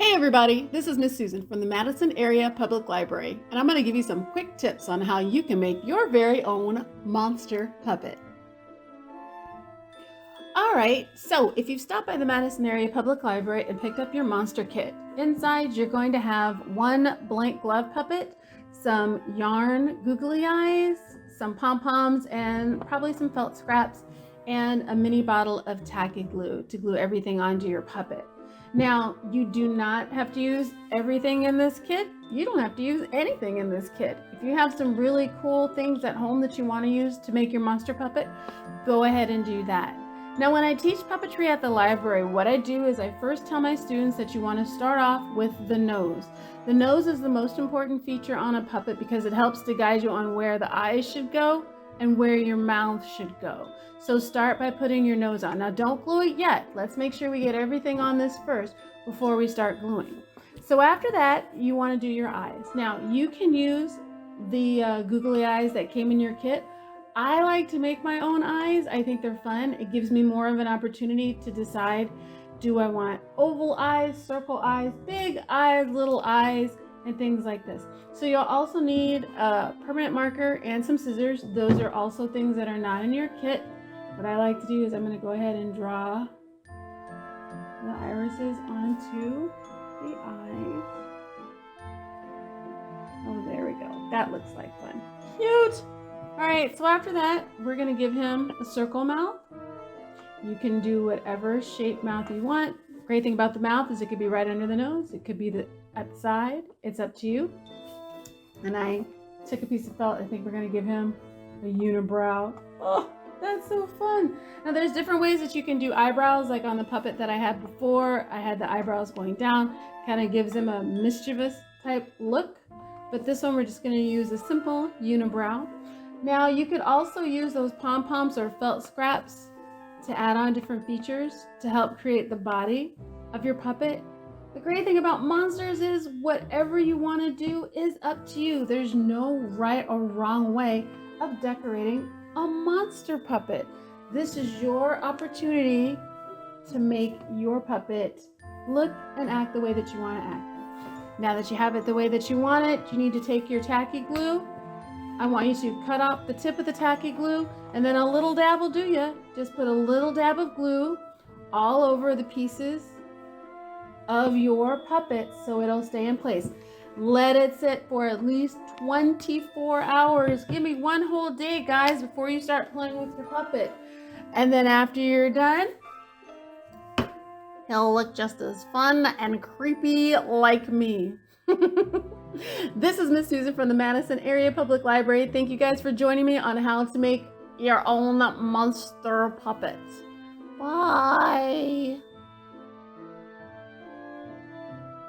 Hey everybody, this is Miss Susan from the Matteson Area Public Library, and I'm going to give you some quick tips on how you can make your very own monster puppet. Alright, so if you've stopped by the Matteson Area Public Library and picked up your monster kit, inside you're going to have one blank glove puppet, some yarn googly eyes, some pom-poms, and probably some felt scraps, and a mini bottle of tacky glue to glue everything onto your puppet. Now, you do not have to use everything in this kit. You don't have to use anything in this kit. If you have some really cool things at home that you want to use to make your monster puppet, go ahead and do that. Now, when I teach puppetry at the library, what I do is I first tell my students that you want to start off with the nose. The nose is the most important feature on a puppet because it helps to guide you on where the eyes should go and where your mouth should go. So start by putting your nose on. Now don't glue it yet. Let's make sure we get everything on this first before we start gluing. So after that, you want to do your eyes. Now you can use the googly eyes that came in your kit. I like to make my own eyes. I think they're fun. It gives me more of an opportunity to decide, do I want oval eyes, circle eyes, big eyes, little eyes, and things like this. So you'll also need a permanent marker and some scissors. Those are also things that are not in your kit. What I like to do is I'm going to go ahead and draw the irises onto the eyes. Oh, there we go. That looks like fun. Cute! Alright, so after that, we're going to give him a circle mouth. You can do whatever shape mouth you want. Great thing about the mouth is it could be right under the nose. It could be at the side. It's up to you. And I took a piece of felt. I think we're going to give him a unibrow. Oh, that's so fun. Now there's different ways that you can do eyebrows. Like on the puppet that I had before, I had the eyebrows going down. Kind of gives him a mischievous type look. But this one we're just going to use a simple unibrow. Now you could also use those pom-poms or felt scraps to add on different features to help create the body of your puppet. The great thing about monsters is whatever you want to do is up to you. There's no right or wrong way of decorating a monster puppet. This is your opportunity to make your puppet look and act the way that you want to act. Now that you have it the way that you want it, you need to take your tacky glue. I want you to cut off the tip of the tacky glue, and then a little dab will do ya. Just put a little dab of glue all over the pieces of your puppet so it'll stay in place. Let it sit for at least 24 hours. Give me one whole day, guys, before you start playing with your puppet. And then after you're done, he'll look just as fun and creepy like me. This is Miss Susan from the Matteson Area Public Library. Thank you guys for joining me on how to make your own monster puppet. Bye.